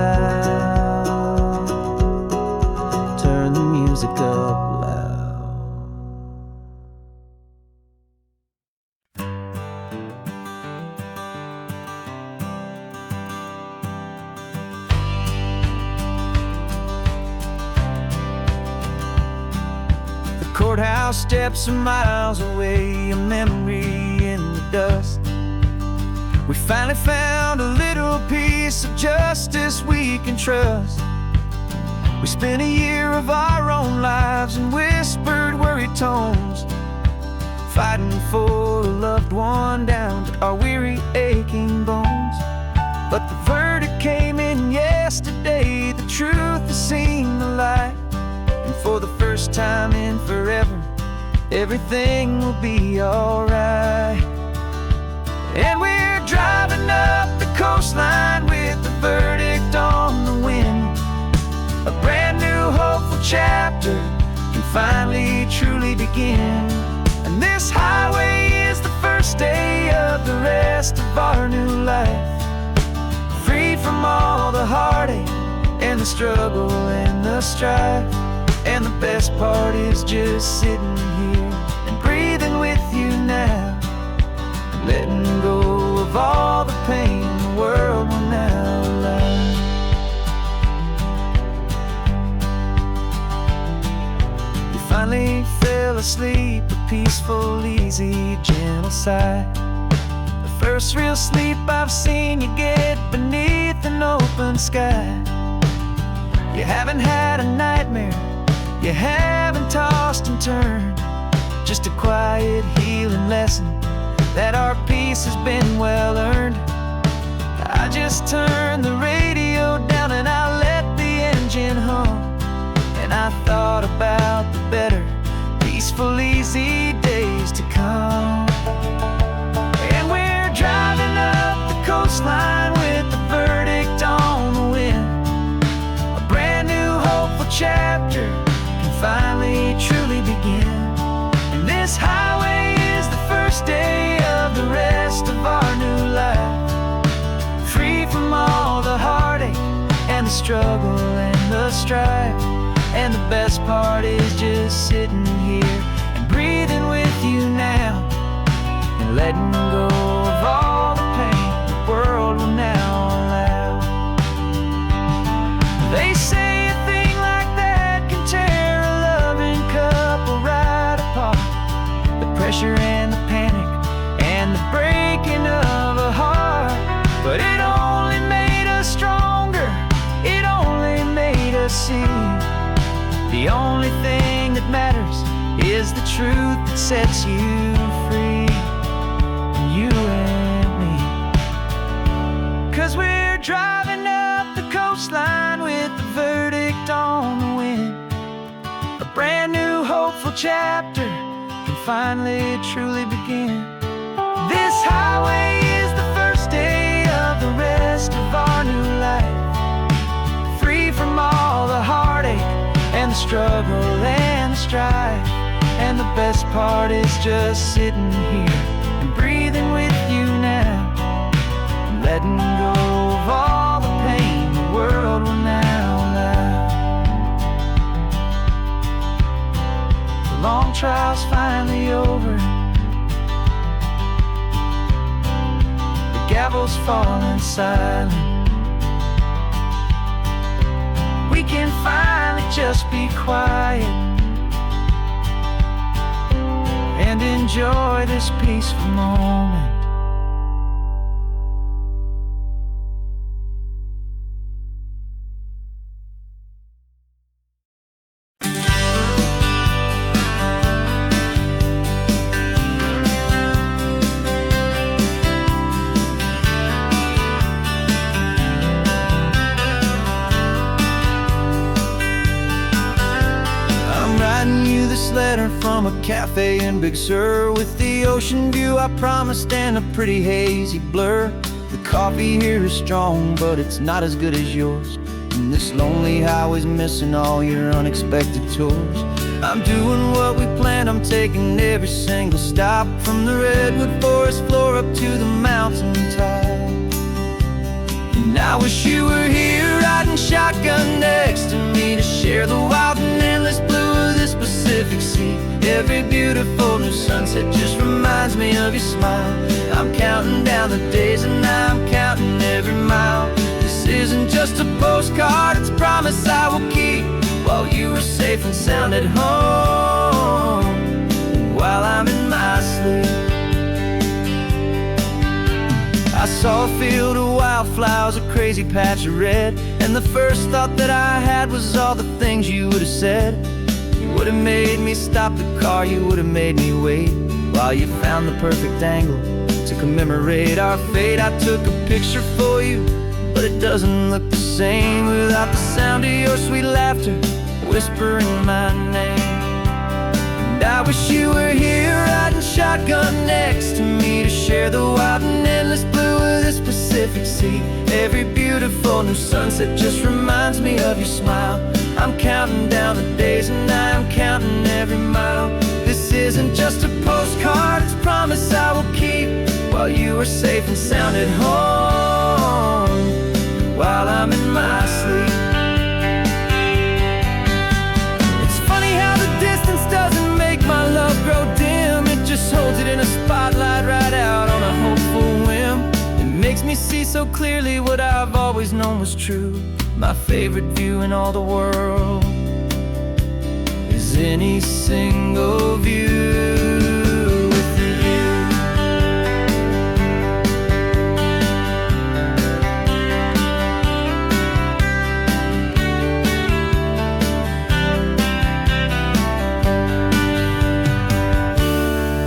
turn the music up loud. Courthouse steps are miles away, a memory in the dust. We finally found a little piece of justice we can trust. We spent a year of our own lives in whispered, worried tones, fighting for a loved one down to our weary, aching bones. But the verdict came in yesterday, the truth has seen the light. And for the first time in forever, everything will be alright. And we're driving up the coastline with the verdict on the wind. A brand new hopeful chapter can finally truly begin. And this highway is the first day of the rest of our new life, freed from all the heartache and the struggle and the strife. And the best part is just sitting here and breathing with you now, letting go of all the pain the world will now allow. You finally fell asleep, a peaceful, easy, gentle sigh. The first real sleep I've seen you get beneath an open sky. You haven't had a nightmare, you haven't tossed and turned, just a quiet healing lesson that our peace has been well earned. I just turned the radio down and I let the engine hum, and I thought about the better, peaceful, easy days to come. And we're driving up the coastline with the verdict on the wind. A brand new hopeful chapter finally truly begin. And this highway is the first day of the rest of our new life, free from all the heartache and the struggle and the strife. And the best part is just sitting here and breathing with you now, and letting go of all the pain the world will now allow. They say a thing like that can tear a loving couple right apart. The pressure and the panic and the breaking of a heart, but it only made us strong. The only thing that matters is the truth that sets you free, you and me. 'Cause we're driving up the coastline with the verdict on the wind. A brand new hopeful chapter can finally truly begin. This highway is the first day of the rest of our new life, free from all the heartache and the struggle and the strife. And the best part is just sitting here and breathing with you now, and letting go of all the pain the world will now allow. The long trial's finally over, the gavel's falling silent. We can finally just be quiet and enjoy this peaceful moment. Letter from a cafe in Big Sur, with the ocean view I promised and a pretty hazy blur. The coffee here is strong, but it's not as good as yours, and this lonely highway's missing all your unexpected tours. I'm doing what we planned, I'm taking every single stop, from the redwood forest floor up to the mountain top. And I wish you were here riding shotgun next to me to share the wild and endless blue of this Pacific Sea. Every beautiful new sunset just reminds me of your smile. I'm counting down the days and I'm counting every mile. This isn't just a postcard, it's a promise I will keep, while you are safe and sound at home, and while I'm in my sleep. I saw a field of wildflowers, a crazy patch of red, and the first thought that I had was all the things you would have said. You would have made me stop the car, you would have made me wait, while you found the perfect angle to commemorate our fate. I took a picture for you, but it doesn't look the same without the sound of your sweet laughter whispering my name. And I wish you were here riding shotgun next to me to share the wild and endless blue of this Pacific Sea. Every beautiful new sunset just reminds me of your smile. I'm counting down the days and I'm counting every mile. This isn't just a postcard, it's a promise I will keep, while you are safe and sound at home, while I'm in my sleep. It's funny how the distance doesn't make my love grow dim, it just holds it in a spotlight right out on a hopeful whim. It makes me see so clearly what I've always known was true. My favorite view in all the world is any single view with you.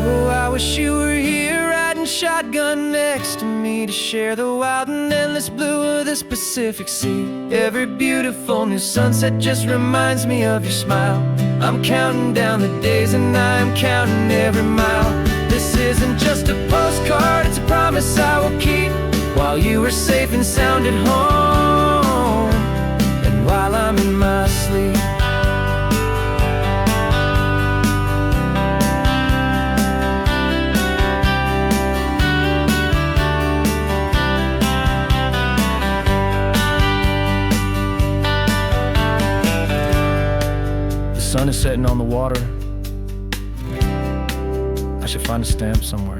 Oh, I wish you were here riding shotgun next to me to share the wild and endless blue of this Pacific Sea. Every beautiful new sunset just reminds me of your smile. I'm counting down the days and I'm counting every mile. This isn't just a postcard, it's a promise I will keep, while you are safe and sound at home, and while I'm in my sleep. The sun is setting on the water. I should find a stamp somewhere.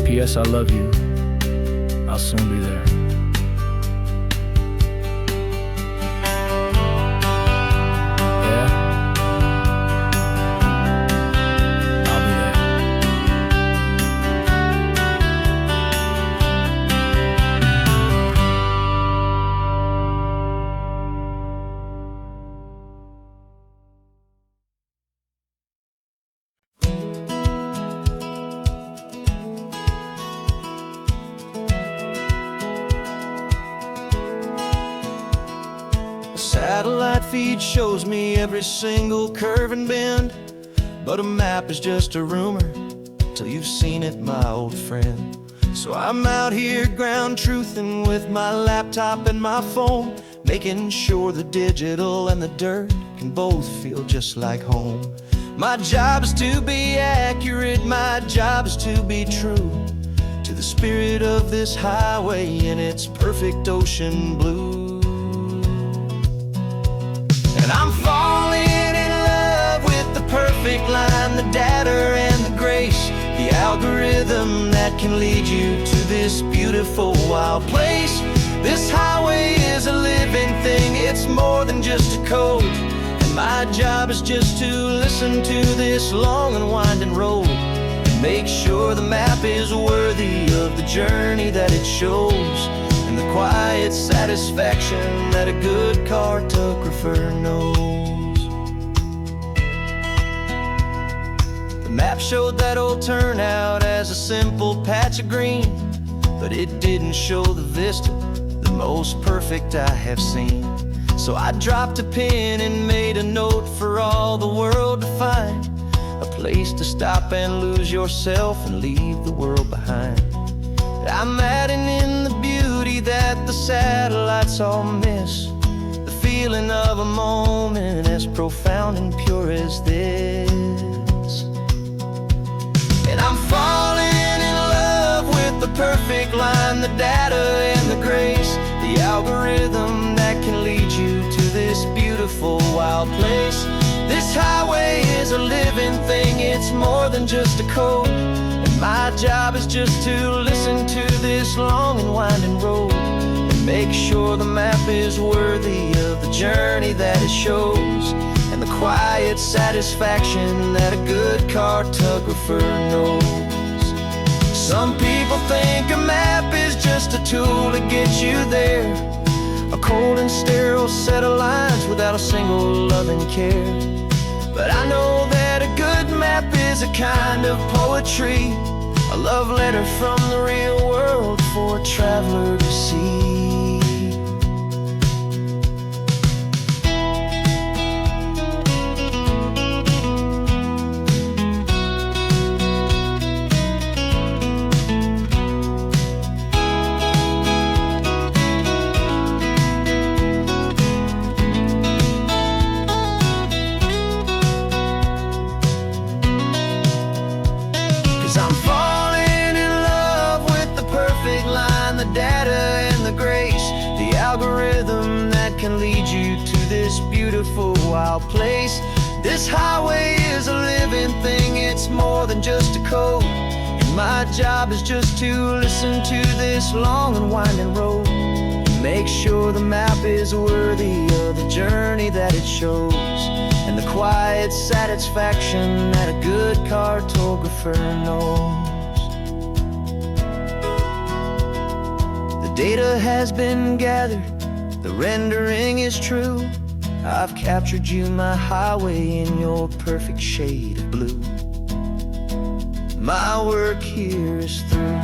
P.S. I love you. I'll soon be there. Yeah? I'll be there. A satellite feed shows me every single curve and bend, but a map is just a rumor till you've seen it, my old friend. So I'm out here ground truthing with my laptop and my phone, making sure the digital and the dirt can both feel just like home. My job is to be accurate, my job is to be true to the spirit of this highway in its perfect ocean blue. And I'm falling in love with the perfect line, the data and the grace, the algorithm that can lead you to this beautiful wild place. This highway is a living thing, it's more than just a code. And my job is just to listen to this long and winding road and make sure the map is worthy of the journey that it shows, and the quiet satisfaction that a good cartographer knows. The map showed that old turnout as a simple patch of green, but it didn't show the vista, the most perfect I have seen. So I dropped a pin and made a note for all the world to find, a place to stop and lose yourself and leave the world behind. I'm adding in the beauty that the satellites all miss, the feeling of a moment as profound and pure as this. And I'm falling in love with the perfect line, the data and the grace, the algorithm that can lead you to this beautiful wild place. This highway is a living thing, it's more than just a code. And my job is just to listen to this long and winding road and make sure the map is worthy of the journey that it shows, and the quiet satisfaction that a good cartographer knows. Some people think a map is just a tool to get you there, a cold and sterile set of lines without a single loving care. But I know that a good map is a kind of poetry, a love letter from the real world for a traveler to see. 'Cause I'm falling in love with the perfect line, the data and the grace, the algorithm that can lead you to this beautiful wild place. This highway is a living thing, it's more than just a code. And my job is just to listen to this long and winding road and make sure the map is worthy of the journey that it shows, and the quiet satisfaction that a good cartographer knows. The data has been gathered, the rendering is true. I've captured you, my highway, in your perfect shade of blue. My work here is through.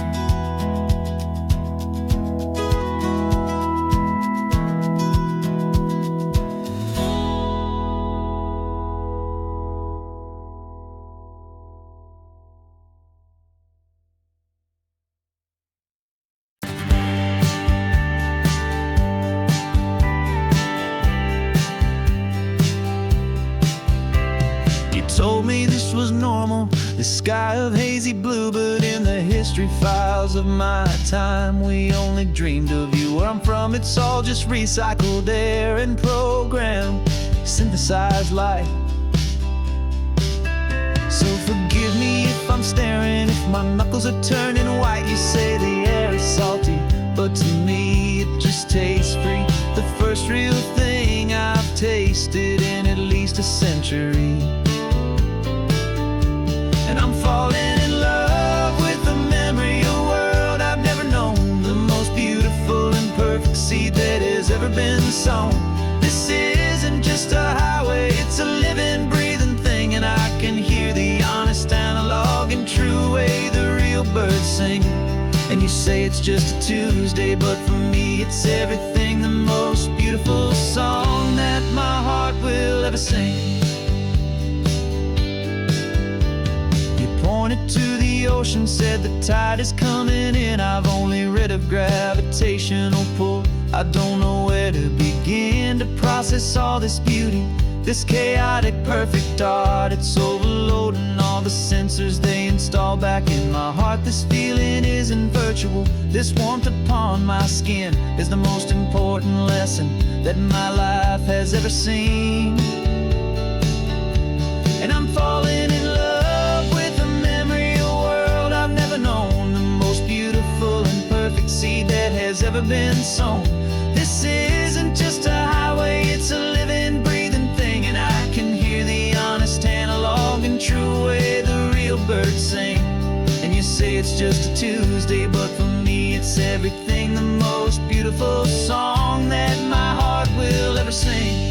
Told me this was normal, the sky of hazy blue, but in the history files of my time, we only dreamed of you. Where I'm from, it's all just recycled air and programmed, synthesized light. So forgive me if I'm staring, if my knuckles are turning white. You say the air is salty, but to me it just tastes free. The first real thing I've tasted in at least a century. And I'm falling in love with the memory of a world I've never known, the most beautiful and perfect seed that has ever been sown. This isn't just a highway, it's a living, breathing thing, and I can hear the honest analog and true way the real birds sing. And you say it's just a Tuesday, but for me it's everything, the most beautiful song sing. He pointed to the ocean, said the tide is coming in. I've only read of gravitational pull. I don't know where to begin to process all this beauty, this chaotic, perfect art. It's overloading all the sensors they install back in my heart. This feeling isn't virtual. This warmth upon my skin is the most important lesson that my life has ever seen. And I'm falling in love with the memory of a world I've never known, the most beautiful and perfect seed that has ever been sown. This isn't just a highway, it's a living, breathing thing. And I can hear the honest, analog, and true way the real birds sing. And you say it's just a Tuesday, but for me it's everything, the most beautiful song that my heart will ever sing.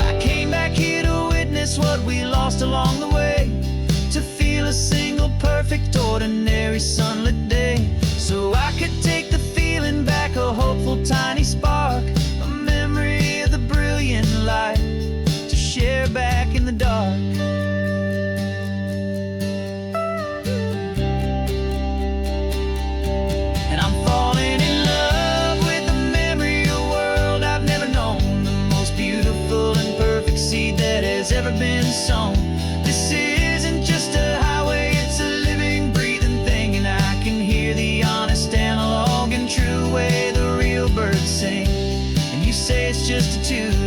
I came back here to witness what we lost along the way, to feel a single perfect, ordinary, sunlit day, so I could take the feeling back, a hopeful tiny spark, a memory of the brilliant light, to share back in the dark. And I'm falling in love with the memory of a world I've never known, the most beautiful and perfect seed that has ever been sown. This isn't just a highway, it's a living, breathing thing. And I can hear the honest, analog, and true way the real birds sing. And you say it's just a Tuesday,